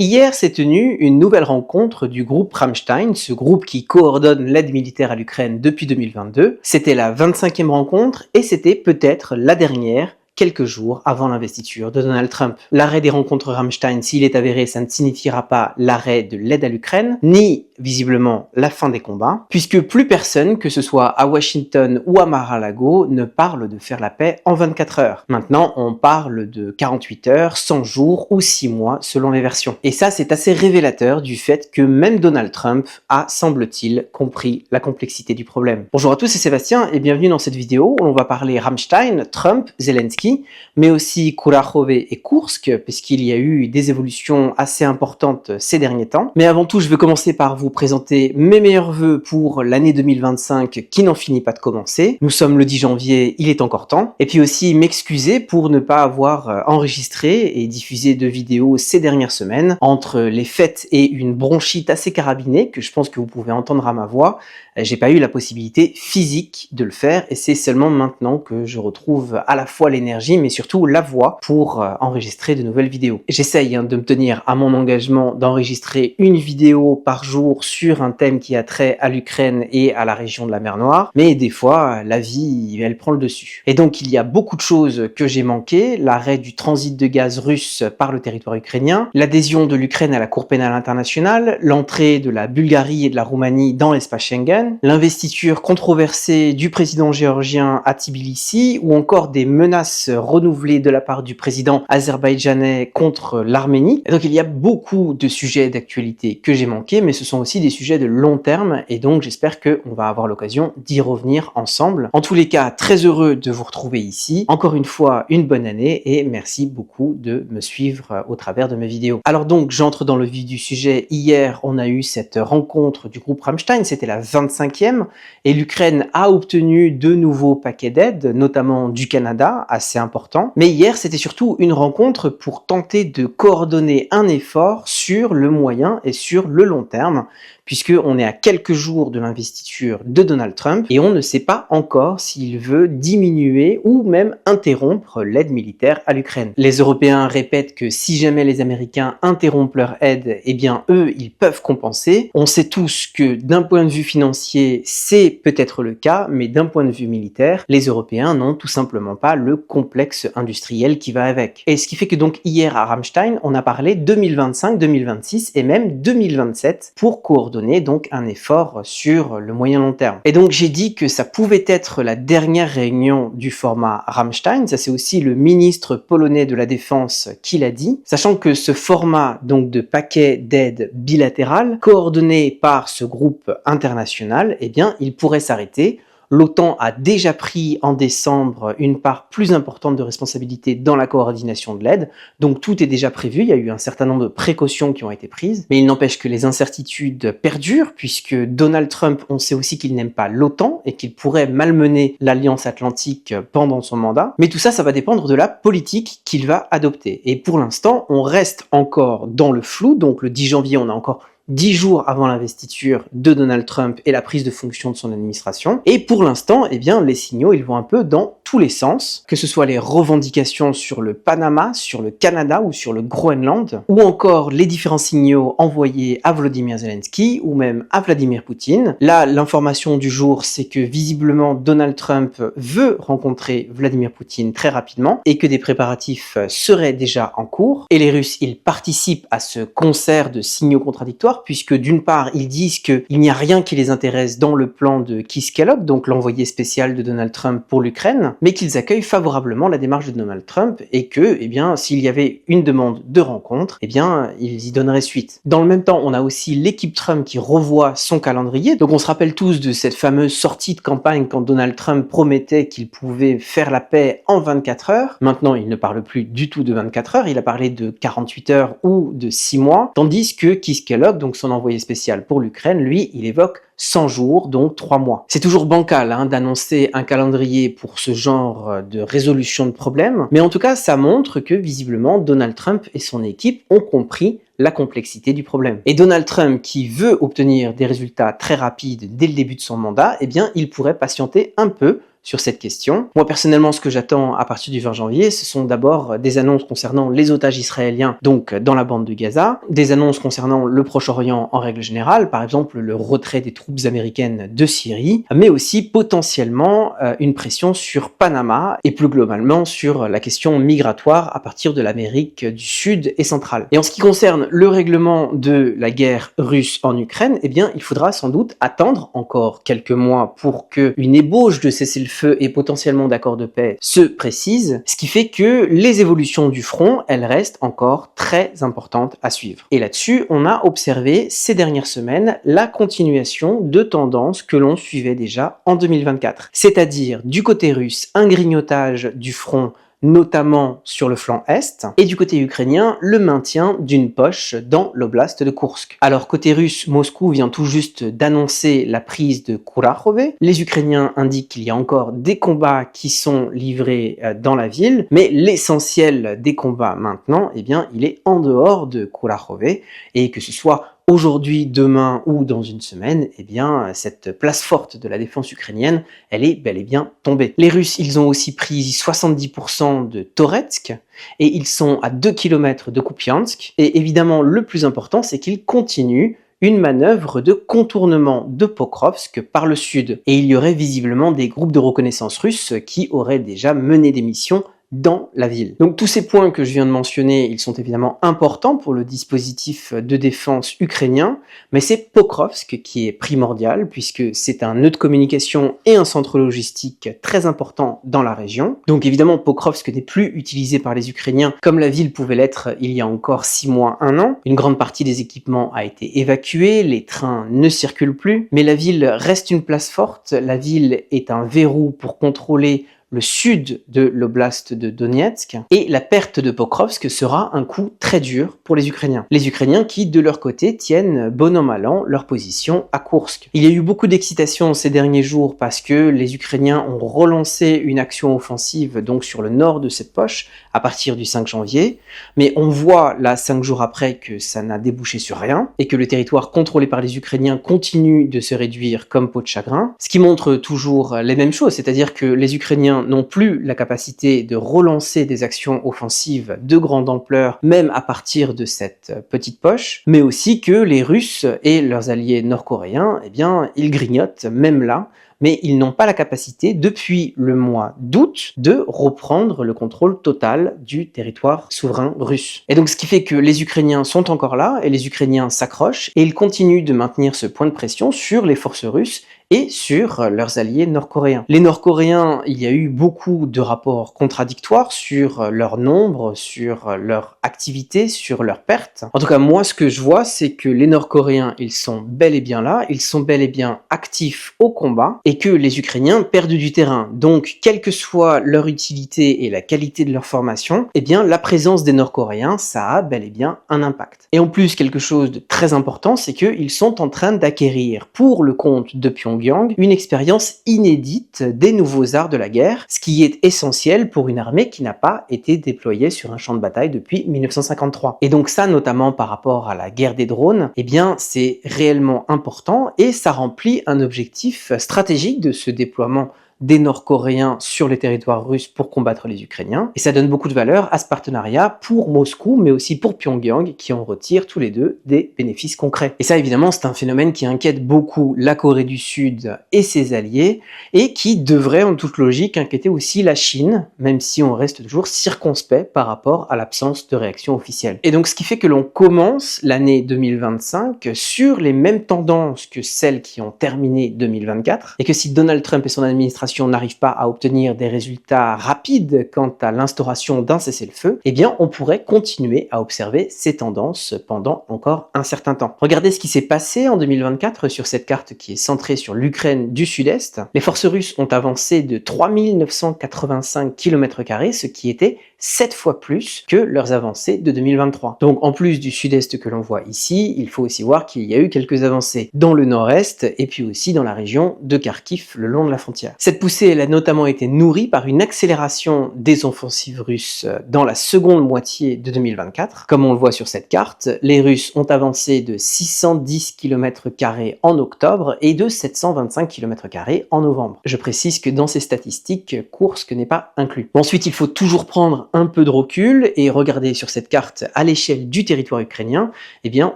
Hier s'est tenue une nouvelle rencontre du groupe Rammstein, ce groupe qui coordonne l'aide militaire à l'Ukraine depuis 2022. C'était la 25e rencontre et c'était peut-être la dernière, quelques jours avant l'investiture de Donald Trump. L'arrêt des rencontres Rammstein, s'il est avéré, ça ne signifiera pas l'arrêt de l'aide à l'Ukraine, ni visiblement la fin des combats, puisque plus personne, que ce soit à Washington ou à Mar-a-Lago, ne parle de faire la paix en 24 heures. Maintenant, on parle de 48 heures, 100 jours ou 6 mois selon les versions. Et ça, c'est assez révélateur du fait que même Donald Trump a, semble-t-il, compris la complexité du problème. Bonjour à tous, c'est Sébastien et bienvenue dans cette vidéo où on va parler Rammstein, Trump, Zelensky, mais aussi Kurakhove et Kursk, puisqu'il y a eu des évolutions assez importantes ces derniers temps. Mais avant tout, je vais commencer par vous présenter mes meilleurs vœux pour l'année 2025 qui n'en finit pas de commencer. Nous sommes le 10 janvier, il est encore temps. Et puis aussi m'excuser pour ne pas avoir enregistré et diffusé de vidéos ces dernières semaines. Entre les fêtes et une bronchite assez carabinée, que je pense que vous pouvez entendre à ma voix, j'ai pas eu la possibilité physique de le faire et c'est seulement maintenant que je retrouve à la fois l'énergie mais surtout la voix pour enregistrer de nouvelles vidéos. J'essaye de me tenir à mon engagement d'enregistrer une vidéo par jour sur un thème qui a trait à l'Ukraine et à la région de la mer Noire, mais des fois la vie elle prend le dessus. Et donc il y a beaucoup de choses que j'ai manquées, l'arrêt du transit de gaz russe par le territoire ukrainien, l'adhésion de l'Ukraine à la Cour pénale internationale, l'entrée de la Bulgarie et de la Roumanie dans l'espace Schengen, l'investiture controversée du président géorgien à Tbilissi ou encore des menaces renouvelées de la part du président azerbaïdjanais contre l'Arménie. Et donc il y a beaucoup de sujets d'actualité que j'ai manqués, mais ce sont aussi des sujets de long terme et donc j'espère qu'on va avoir l'occasion d'y revenir ensemble. En tous les cas, très heureux de vous retrouver ici. Encore une fois, une bonne année et merci beaucoup de me suivre au travers de mes vidéos. Alors donc, j'entre dans le vif du sujet. Hier, on a eu cette rencontre du groupe Rammstein, c'était la 25e, et l'Ukraine a obtenu de nouveaux paquets d'aide, notamment du Canada, assez important. Mais hier, c'était surtout une rencontre pour tenter de coordonner un effort sur le moyen et sur le long terme, puisqu'on est à quelques jours de l'investiture de Donald Trump et on ne sait pas encore s'il veut diminuer ou même interrompre l'aide militaire à l'Ukraine. Les Européens répètent que si jamais les Américains interrompent leur aide, eh bien eux, ils peuvent compenser. On sait tous que d'un point de vue financier, c'est peut-être le cas, mais d'un point de vue militaire, les Européens n'ont tout simplement pas le complexe industriel qui va avec. Et ce qui fait que donc hier à Rammstein, on a parlé 2025, 2026 et même 2027 pour coordonner donc un effort sur le moyen long terme. Et donc j'ai dit que ça pouvait être la dernière réunion du format Rammstein, ça c'est aussi le ministre polonais de la Défense qui l'a dit, sachant que ce format donc de paquet d'aide bilatérale coordonné par ce groupe international, eh bien il pourrait s'arrêter. L'OTAN a déjà pris en décembre une part plus importante de responsabilité dans la coordination de l'aide, donc tout est déjà prévu, il y a eu un certain nombre de précautions qui ont été prises, mais il n'empêche que les incertitudes perdurent, puisque Donald Trump, on sait aussi qu'il n'aime pas l'OTAN et qu'il pourrait malmener l'Alliance Atlantique pendant son mandat, mais tout ça, ça va dépendre de la politique qu'il va adopter. Et pour l'instant, on reste encore dans le flou, donc le 10 janvier, on a encore 10 jours avant l'investiture de Donald Trump et la prise de fonction de son administration. Et pour l'instant, eh bien, les signaux, ils vont un peu dans tous les sens, que ce soit les revendications sur le Panama, sur le Canada ou sur le Groenland, ou encore les différents signaux envoyés à Volodymyr Zelensky ou même à Vladimir Poutine. Là, l'information du jour, c'est que visiblement Donald Trump veut rencontrer Vladimir Poutine très rapidement et que des préparatifs seraient déjà en cours. Et les Russes, ils participent à ce concert de signaux contradictoires, puisque d'une part, ils disent qu'il n'y a rien qui les intéresse dans le plan de Keith Kellogg, donc l'envoyé spécial de Donald Trump pour l'Ukraine, mais qu'ils accueillent favorablement la démarche de Donald Trump et que, eh bien, s'il y avait une demande de rencontre, eh bien, ils y donneraient suite. Dans le même temps, on a aussi l'équipe Trump qui revoit son calendrier. Donc on se rappelle tous de cette fameuse sortie de campagne quand Donald Trump promettait qu'il pouvait faire la paix en 24 heures. Maintenant, il ne parle plus du tout de 24 heures, il a parlé de 48 heures ou de 6 mois, tandis que Keith Kellogg, donc son envoyé spécial pour l'Ukraine, lui, il évoque 100 jours, donc 3 mois. C'est toujours bancal d'annoncer un calendrier pour ce genre de résolution de problème, mais en tout cas, ça montre que visiblement, Donald Trump et son équipe ont compris la complexité du problème. Et Donald Trump, qui veut obtenir des résultats très rapides dès le début de son mandat, eh bien, il pourrait patienter un peu sur cette question. Moi personnellement, ce que j'attends à partir du 20 janvier, ce sont d'abord des annonces concernant les otages israéliens, donc dans la bande de Gaza, des annonces concernant le Proche-Orient en règle générale, par exemple le retrait des troupes américaines de Syrie, mais aussi potentiellement une pression sur Panama et plus globalement sur la question migratoire à partir de l'Amérique du Sud et centrale. Et en ce qui concerne le règlement de la guerre russe en Ukraine, eh bien il faudra sans doute attendre encore quelques mois pour qu'une ébauche de cessez-le-feu et potentiellement d'accord de paix se précise, ce qui fait que les évolutions du front, elles restent encore très importantes à suivre. Et là-dessus, on a observé ces dernières semaines la continuation de tendances que l'on suivait déjà en 2024. C'est-à-dire, du côté russe, un grignotage du front notamment sur le flanc est, et du côté ukrainien, le maintien d'une poche dans l'oblast de Koursk. Alors côté russe, Moscou vient tout juste d'annoncer la prise de Kurakhove. Les Ukrainiens indiquent qu'il y a encore des combats qui sont livrés dans la ville, mais l'essentiel des combats maintenant, eh bien, il est en dehors de Kurakhove, et que ce soit aujourd'hui, demain ou dans une semaine, eh bien, cette place forte de la défense ukrainienne, elle est bel et bien tombée. Les Russes, ils ont aussi pris 70% de Toretsk et ils sont à 2 km de Kupiansk. Et évidemment, le plus important, c'est qu'ils continuent une manœuvre de contournement de Pokrovsk par le sud. Et il y aurait visiblement des groupes de reconnaissance russes qui auraient déjà mené des missions dans la ville. Donc tous ces points que je viens de mentionner, ils sont évidemment importants pour le dispositif de défense ukrainien, mais c'est Pokrovsk qui est primordial puisque c'est un nœud de communication et un centre logistique très important dans la région. Donc évidemment Pokrovsk n'est plus utilisé par les Ukrainiens comme la ville pouvait l'être il y a encore 6 mois, 1 an. Une grande partie des équipements a été évacuée, les trains ne circulent plus, mais la ville reste une place forte, la ville est un verrou pour contrôler le sud de l'oblast de Donetsk, et la perte de Pokrovsk sera un coup très dur pour les Ukrainiens. Les Ukrainiens qui, de leur côté, tiennent bon an mal an leur position à Koursk. Il y a eu beaucoup d'excitation ces derniers jours parce que les Ukrainiens ont relancé une action offensive donc sur le nord de cette poche à partir du 5 janvier, mais on voit là 5 jours après que ça n'a débouché sur rien et que le territoire contrôlé par les Ukrainiens continue de se réduire comme peau de chagrin, ce qui montre toujours les mêmes choses, c'est-à-dire que les Ukrainiens n'ont plus la capacité de relancer des actions offensives de grande ampleur, même à partir de cette petite poche, mais aussi que les Russes et leurs alliés nord-coréens, eh bien, ils grignotent même là, mais ils n'ont pas la capacité, depuis le mois d'août, de reprendre le contrôle total du territoire souverain russe. Et donc ce qui fait que les Ukrainiens sont encore là, et les Ukrainiens s'accrochent, et ils continuent de maintenir ce point de pression sur les forces russes, et sur leurs alliés nord-coréens. Les Nord-Coréens, il y a eu beaucoup de rapports contradictoires sur leur nombre, sur leur activité, sur leurs pertes. En tout cas, moi, ce que je vois, c'est que les Nord-Coréens, ils sont bel et bien là, ils sont bel et bien actifs au combat, et que les Ukrainiens perdent du terrain. Donc, quelle que soit leur utilité et la qualité de leur formation, eh bien, la présence des Nord-Coréens, ça a bel et bien un impact. Et en plus, quelque chose de très important, c'est qu'ils sont en train d'acquérir, pour le compte de Pyongyang, une expérience inédite des nouveaux arts de la guerre, ce qui est essentiel pour une armée qui n'a pas été déployée sur un champ de bataille depuis 1953. Et donc ça, notamment par rapport à la guerre des drones, eh bien c'est réellement important et ça remplit un objectif stratégique de ce déploiement des Nord-Coréens sur les territoires russes pour combattre les Ukrainiens. Et ça donne beaucoup de valeur à ce partenariat pour Moscou, mais aussi pour Pyongyang, qui en retire tous les deux des bénéfices concrets. Et ça, évidemment, c'est un phénomène qui inquiète beaucoup la Corée du Sud et ses alliés, et qui devrait, en toute logique, inquiéter aussi la Chine, même si on reste toujours circonspect par rapport à l'absence de réaction officielle. Et donc, ce qui fait que l'on commence l'année 2025 sur les mêmes tendances que celles qui ont terminé 2024, et que si Donald Trump et son administration n'arrive pas à obtenir des résultats rapides quant à l'instauration d'un cessez-le-feu, eh bien on pourrait continuer à observer ces tendances pendant encore un certain temps. Regardez ce qui s'est passé en 2024 sur cette carte qui est centrée sur l'Ukraine du Sud-Est. Les forces russes ont avancé de 3985 km², ce qui était 7 fois plus que leurs avancées de 2023. Donc en plus du Sud-Est que l'on voit ici, il faut aussi voir qu'il y a eu quelques avancées dans le Nord-Est et puis aussi dans la région de Kharkiv le long de la frontière. Cette Cette poussée, elle a notamment été nourrie par une accélération des offensives russes dans la seconde moitié de 2024. Comme on le voit sur cette carte, les Russes ont avancé de 610 km² en octobre et de 725 km² en novembre. Je précise que dans ces statistiques, Koursk n'est pas inclus. Ensuite, il faut toujours prendre un peu de recul et regarder sur cette carte à l'échelle du territoire ukrainien. Eh bien,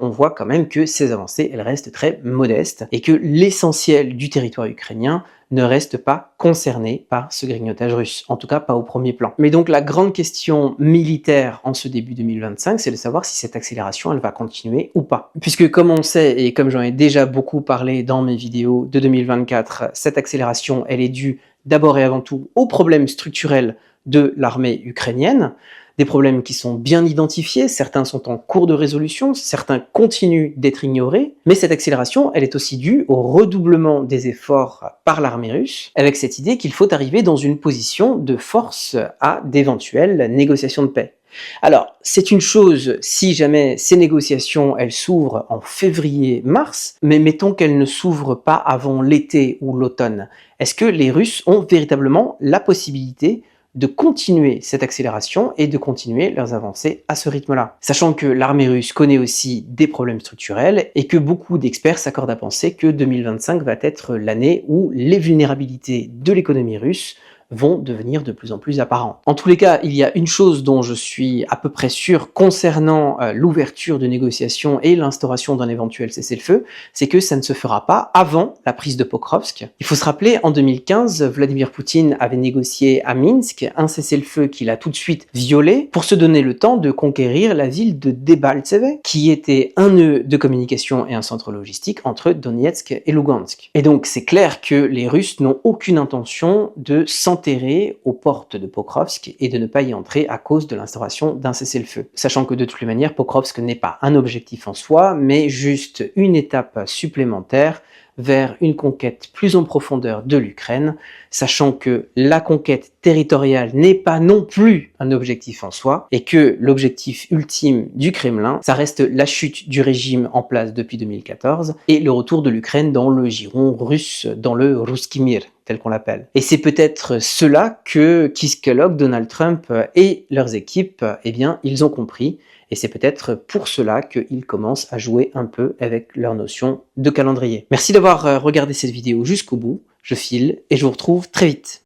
on voit quand même que ces avancées, elles restent très modestes et que l'essentiel du territoire ukrainien ne reste pas concerné par ce grignotage russe, en tout cas pas au premier plan. Mais donc la grande question militaire en ce début 2025, c'est de savoir si cette accélération, elle va continuer ou pas. Puisque comme on sait, et comme j'en ai déjà beaucoup parlé dans mes vidéos de 2024, cette accélération, elle est due d'abord et avant tout aux problèmes structurels de l'armée ukrainienne, des problèmes qui sont bien identifiés, certains sont en cours de résolution, certains continuent d'être ignorés, mais cette accélération, elle est aussi due au redoublement des efforts par l'armée russe, avec cette idée qu'il faut arriver dans une position de force à d'éventuelles négociations de paix. Alors, c'est une chose si jamais ces négociations, elles s'ouvrent en février-mars, mais mettons qu'elles ne s'ouvrent pas avant l'été ou l'automne. Est-ce que les Russes ont véritablement la possibilité de continuer cette accélération et de continuer leurs avancées à ce rythme-là. Sachant que l'armée russe connaît aussi des problèmes structurels et que beaucoup d'experts s'accordent à penser que 2025 va être l'année où les vulnérabilités de l'économie russe vont devenir de plus en plus apparents. En tous les cas, il y a une chose dont je suis à peu près sûr concernant l'ouverture de négociations et l'instauration d'un éventuel cessez-le-feu, c'est que ça ne se fera pas avant la prise de Pokrovsk. Il faut se rappeler, en 2015, Vladimir Poutine avait négocié à Minsk un cessez-le-feu qu'il a tout de suite violé pour se donner le temps de conquérir la ville de Debaltseve, qui était un nœud de communication et un centre logistique entre Donetsk et Lugansk. Et donc c'est clair que les Russes n'ont aucune intention de s'enterrer aux portes de Pokrovsk et de ne pas y entrer à cause de l'instauration d'un cessez-le-feu. Sachant que de toutes les manières, Pokrovsk n'est pas un objectif en soi, mais juste une étape supplémentaire vers une conquête plus en profondeur de l'Ukraine, sachant que la conquête territoriale n'est pas non plus un objectif en soi, et que l'objectif ultime du Kremlin, ça reste la chute du régime en place depuis 2014, et le retour de l'Ukraine dans le giron russe, dans le Ruski Mir, tel qu'on l'appelle. Et c'est peut-être cela que Keith Kellogg, Donald Trump et leurs équipes, eh bien, ils ont compris. Et c'est peut-être pour cela qu'ils commencent à jouer un peu avec leur notion de calendrier. Merci d'avoir regardé cette vidéo jusqu'au bout. Je file et je vous retrouve très vite.